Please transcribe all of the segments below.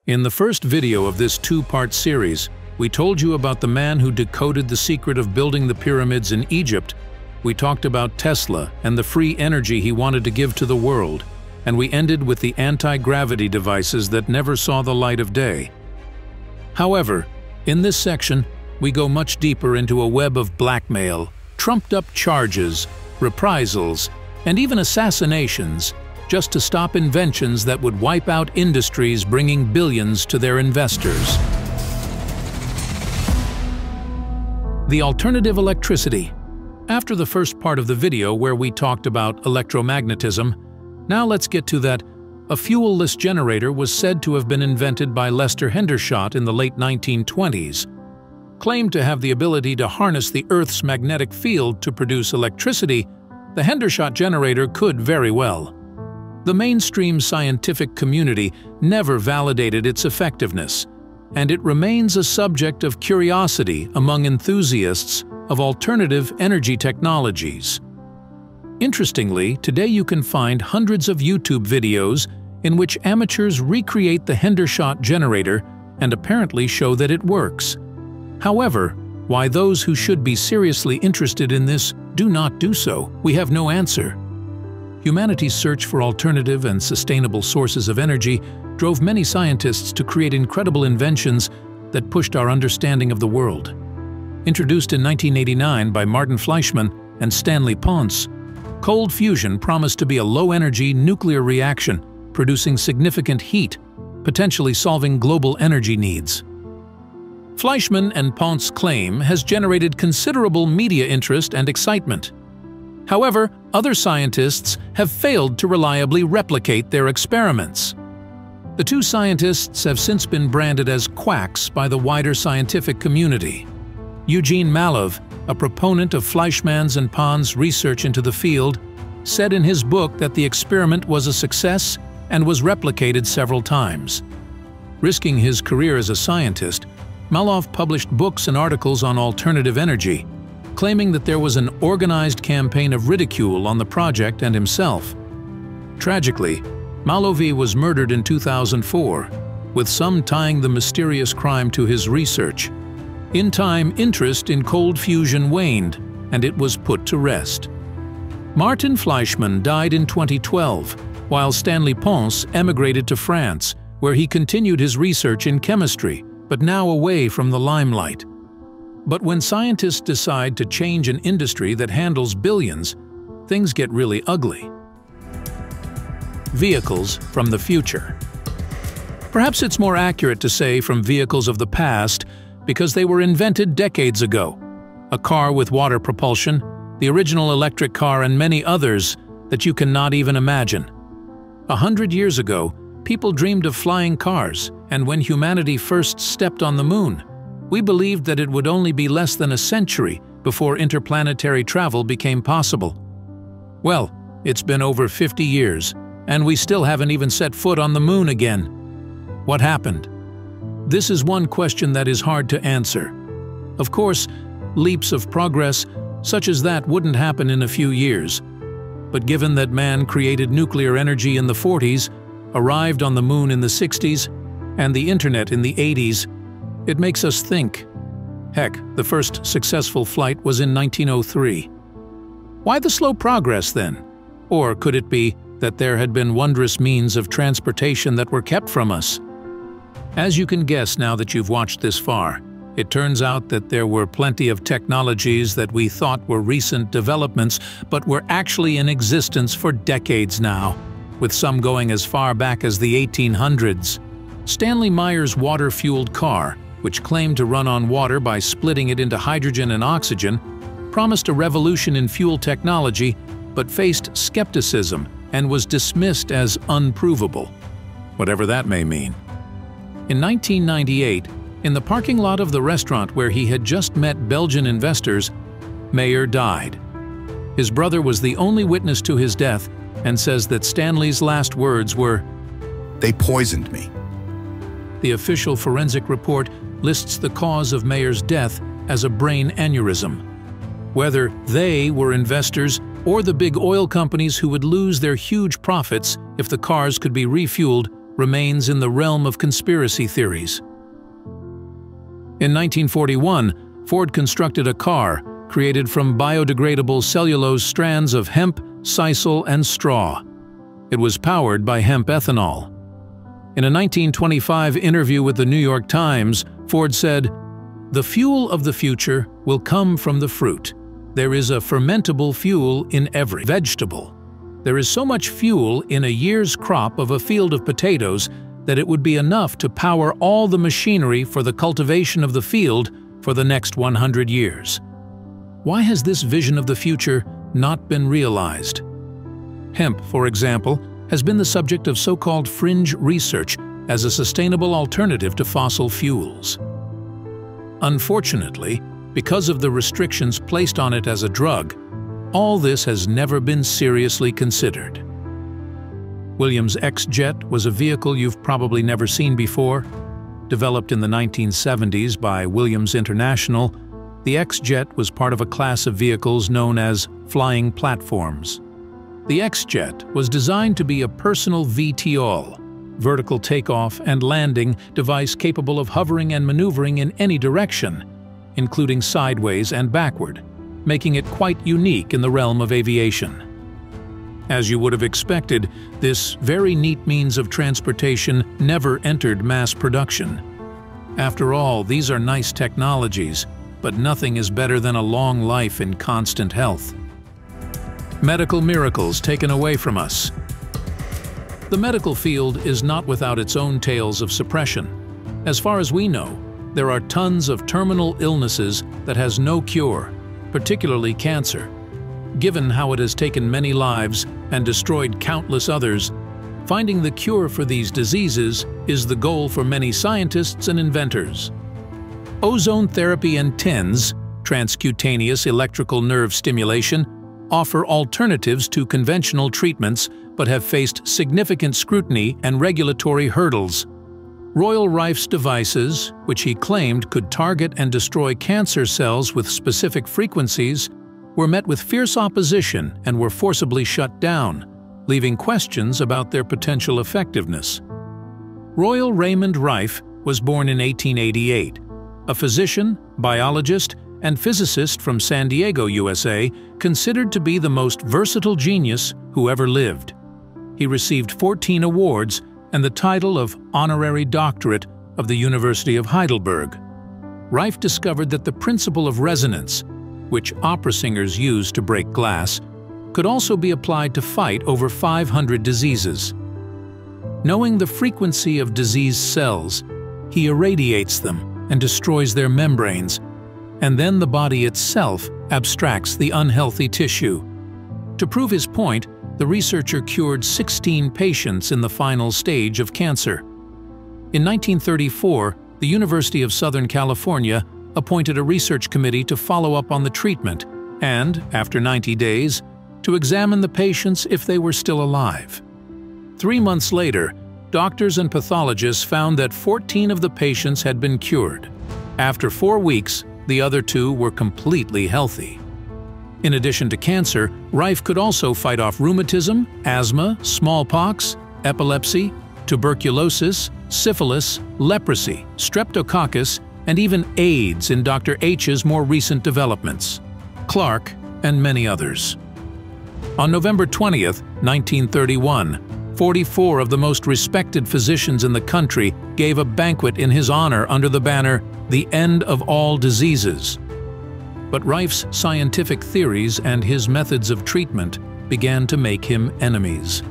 In the first video of this two-part series, we told you about the man who decoded the secret of building the pyramids in Egypt. We talked about Tesla and the free energy he wanted to give to the world, and we ended with the anti-gravity devices that never saw the light of day. However, in this section, we go much deeper into a web of blackmail, trumped-up charges, reprisals, and even assassinations, just to stop inventions that would wipe out industries bringing billions to their investors. The alternative electricity. After the first part of the video where we talked about electromagnetism, now let's get to that. A fuel-less generator was said to have been invented by Lester Hendershot in the late 1920s. Claimed to have the ability to harness the Earth's magnetic field to produce electricity, the Hendershot generator could very well. The mainstream scientific community never validated its effectiveness, and it remains a subject of curiosity among enthusiasts of alternative energy technologies. Interestingly, today you can find hundreds of YouTube videos in which amateurs recreate the Hendershot generator and apparently show that it works. However, why those who should be seriously interested in this do not do so, we have no answer. Humanity's search for alternative and sustainable sources of energy drove many scientists to create incredible inventions that pushed our understanding of the world. Introduced in 1989 by Martin Fleischmann and Stanley Pons, cold fusion promised to be a low-energy nuclear reaction producing significant heat, potentially solving global energy needs. Fleischmann and Pons' claim has generated considerable media interest and excitement. However, other scientists have failed to reliably replicate their experiments. The two scientists have since been branded as quacks by the wider scientific community. Eugene Mallove, a proponent of Fleischmann's and Pons' research into the field, said in his book that the experiment was a success and was replicated several times. Risking his career as a scientist, Mallove published books and articles on alternative energy, claiming that there was an organized campaign of ridicule on the project and himself. Tragically, Mallove was murdered in 2004, with some tying the mysterious crime to his research. In time, interest in cold fusion waned, and it was put to rest. Martin Fleischmann died in 2012, while Stanley Pons emigrated to France, where he continued his research in chemistry, but now away from the limelight. But when scientists decide to change an industry that handles billions, things get really ugly. Vehicles from the future. Perhaps it's more accurate to say from vehicles of the past because they were invented decades ago. A car with water propulsion, the original electric car, and many others that you cannot even imagine. 100 years ago, people dreamed of flying cars, and when humanity first stepped on the moon, we believed that it would only be less than a century before interplanetary travel became possible. Well, it's been over 50 years, and we still haven't even set foot on the moon again. What happened? This is one question that is hard to answer. Of course, leaps of progress such as that wouldn't happen in a few years. But given that man created nuclear energy in the 40s, arrived on the moon in the 60s, and the internet in the 80s, it makes us think. Heck, the first successful flight was in 1903. Why the slow progress then? Or could it be that there had been wondrous means of transportation that were kept from us? As you can guess now that you've watched this far, it turns out that there were plenty of technologies that we thought were recent developments but were actually in existence for decades now, with some going as far back as the 1800s. Stanley Meyer's water-fueled car, which claimed to run on water by splitting it into hydrogen and oxygen, promised a revolution in fuel technology but faced skepticism and was dismissed as unprovable, whatever that may mean. In 1998, in the parking lot of the restaurant where he had just met Belgian investors, Meyer died. His brother was the only witness to his death and says that Stanley's last words were, "They poisoned me." The official forensic report lists the cause of Meyer's death as a brain aneurysm. Whether they were investors or the big oil companies who would lose their huge profits if the cars could be refueled remains in the realm of conspiracy theories. In 1941, Ford constructed a car created from biodegradable cellulose strands of hemp, sisal, and straw. It was powered by hemp ethanol. In a 1925 interview with the New York Times, Ford said, "The fuel of the future will come from the fruit. There is a fermentable fuel in every vegetable. There is so much fuel in a year's crop of a field of potatoes that it would be enough to power all the machinery for the cultivation of the field for the next 100 years. Why has this vision of the future not been realized? Hemp, for example, has been the subject of so-called fringe research as a sustainable alternative to fossil fuels. Unfortunately, because of the restrictions placed on it as a drug, all this has never been seriously considered. Williams' X-Jet was a vehicle you've probably never seen before. Developed in the 1970s by Williams International, the X-Jet was part of a class of vehicles known as flying platforms. The X-Jet was designed to be a personal VTOL, vertical takeoff and landing device capable of hovering and maneuvering in any direction, including sideways and backward, making it quite unique in the realm of aviation. As you would have expected, this very neat means of transportation never entered mass production. After all, these are nice technologies, but nothing is better than a long life in constant health. Medical miracles taken away from us. The medical field is not without its own tales of suppression. As far as we know, there are tons of terminal illnesses that has no cure, particularly cancer. Given how it has taken many lives and destroyed countless others, finding the cure for these diseases is the goal for many scientists and inventors. Ozone therapy and TENS, transcutaneous electrical nerve stimulation, offer alternatives to conventional treatments but have faced significant scrutiny and regulatory hurdles. Royal Rife's devices, which he claimed could target and destroy cancer cells with specific frequencies, were met with fierce opposition and were forcibly shut down, leaving questions about their potential effectiveness. Royal Raymond Rife was born in 1888, a physician, biologist, and physicist from San Diego, USA, considered to be the most versatile genius who ever lived. He received 14 awards and the title of Honorary Doctorate of the University of Heidelberg. Rife discovered that the principle of resonance, which opera singers use to break glass, could also be applied to fight over 500 diseases. Knowing the frequency of diseased cells, he irradiates them and destroys their membranes, and then the body itself abstracts the unhealthy tissue. To prove his point, the researcher cured 16 patients in the final stage of cancer. In 1934, the University of Southern California appointed a research committee to follow up on the treatment and, after 90 days, to examine the patients if they were still alive. 3 months later, doctors and pathologists found that 14 of the patients had been cured. After 4 weeks, the other 2 were completely healthy. In addition to cancer, Rife could also fight off rheumatism, asthma, smallpox, epilepsy, tuberculosis, syphilis, leprosy, streptococcus, and even AIDS in Dr. H's more recent developments, Clark, and many others. On November 20th, 1931, 44 of the most respected physicians in the country gave a banquet in his honor under the banner, "The End of All Diseases." But Rife's scientific theories and his methods of treatment began to make him enemies.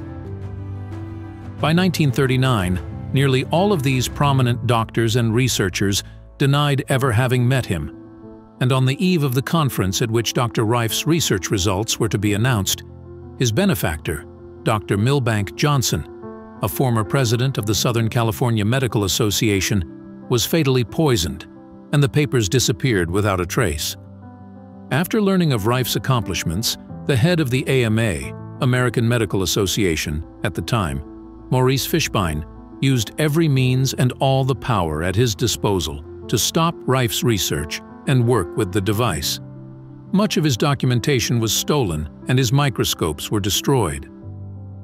By 1939, nearly all of these prominent doctors and researchers denied ever having met him, and on the eve of the conference at which Dr. Rife's research results were to be announced, his benefactor, Dr. Milbank Johnson, a former president of the Southern California Medical Association, was fatally poisoned, and the papers disappeared without a trace. After learning of Rife's accomplishments, the head of the AMA, American Medical Association, at the time, Maurice Fleischmann, used every means and all the power at his disposal to stop Rife's research and work with the device. Much of his documentation was stolen and his microscopes were destroyed.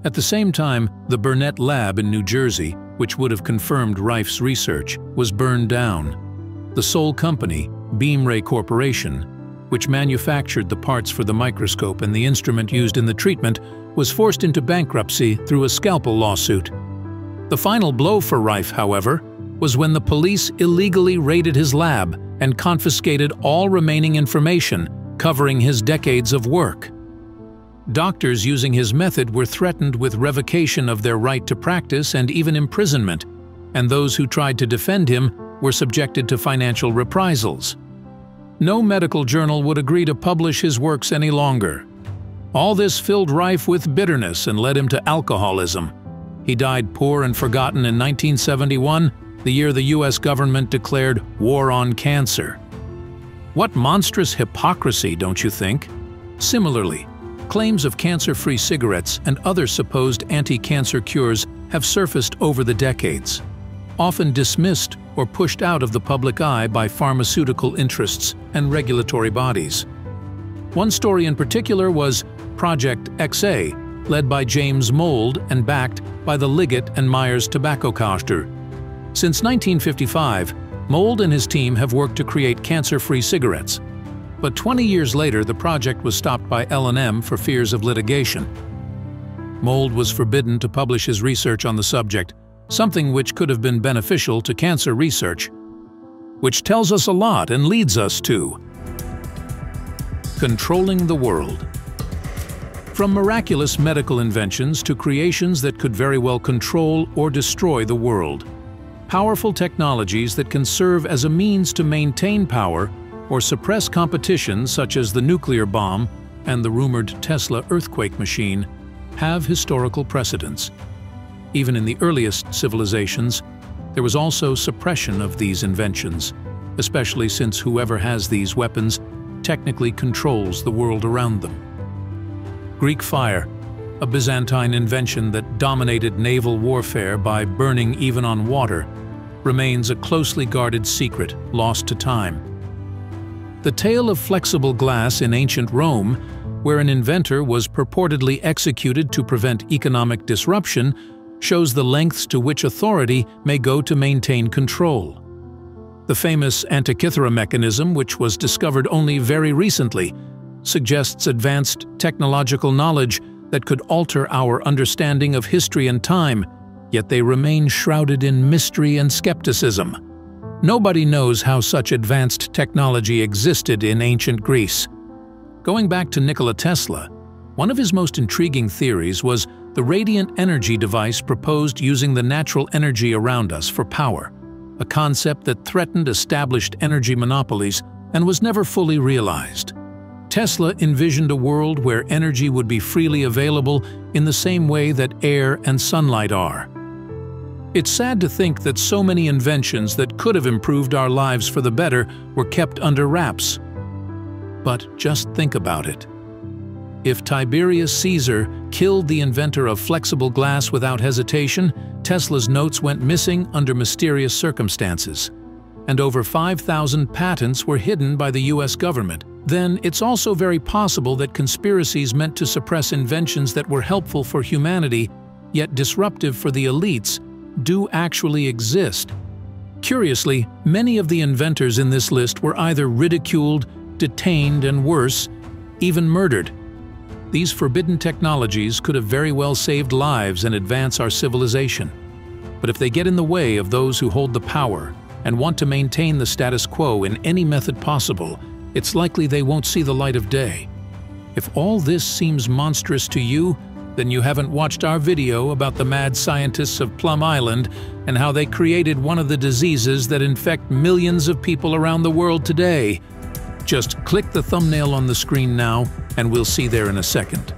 At the same time, the Burnett Lab in New Jersey, which would have confirmed Rife's research, was burned down. The sole company, Beamray Corporation, which manufactured the parts for the microscope and the instrument used in the treatment, was forced into bankruptcy through a scalpel lawsuit. The final blow for Rife, however, was when the police illegally raided his lab and confiscated all remaining information covering his decades of work. Doctors using his method were threatened with revocation of their right to practice and even imprisonment, and those who tried to defend him were subjected to financial reprisals. No medical journal would agree to publish his works any longer. All this filled Rife with bitterness and led him to alcoholism. He died poor and forgotten in 1971, the year the US government declared war on cancer. What monstrous hypocrisy, don't you think? Similarly, claims of cancer-free cigarettes and other supposed anti-cancer cures have surfaced over the decades, often dismissed or pushed out of the public eye by pharmaceutical interests and regulatory bodies. One story in particular was Project XA, led by James Mould and backed by the Liggett and Myers tobacco coster. Since 1955, Mould and his team have worked to create cancer-free cigarettes. But 20 years later, the project was stopped by L&M for fears of litigation. Mould was forbidden to publish his research on the subject, something which could have been beneficial to cancer research. Which tells us a lot and leads us to controlling the world. From miraculous medical inventions to creations that could very well control or destroy the world. Powerful technologies that can serve as a means to maintain power or suppress competition, such as the nuclear bomb and the rumored Tesla earthquake machine, have historical precedents. Even in the earliest civilizations, there was also suppression of these inventions, especially since whoever has these weapons technically controls the world around them. Greek fire, a Byzantine invention that dominated naval warfare by burning even on water, remains a closely guarded secret lost to time. The tale of flexible glass in ancient Rome, where an inventor was purportedly executed to prevent economic disruption, shows the lengths to which authority may go to maintain control. The famous Antikythera Mechanism, which was discovered only very recently, suggests advanced technological knowledge that could alter our understanding of history and time, yet they remain shrouded in mystery and skepticism. Nobody knows how such advanced technology existed in ancient Greece. Going back to Nikola Tesla, one of his most intriguing theories was the radiant energy device proposed using the natural energy around us for power, a concept that threatened established energy monopolies and was never fully realized. Tesla envisioned a world where energy would be freely available in the same way that air and sunlight are. It's sad to think that so many inventions that could have improved our lives for the better were kept under wraps. But just think about it. If Tiberius Caesar killed the inventor of flexible glass without hesitation, Tesla's notes went missing under mysterious circumstances, and over 5,000 patents were hidden by the US government. Then it's also very possible that conspiracies meant to suppress inventions that were helpful for humanity, yet disruptive for the elites, do actually exist. Curiously, many of the inventors in this list were either ridiculed, detained, and worse, even murdered. These forbidden technologies could have very well saved lives and advanced our civilization. But if they get in the way of those who hold the power and want to maintain the status quo in any method possible, it's likely they won't see the light of day. If all this seems monstrous to you, then you haven't watched our video about the mad scientists of Plum Island and how they created one of the diseases that infect millions of people around the world today. Just click the thumbnail on the screen now, and we'll see there in a second.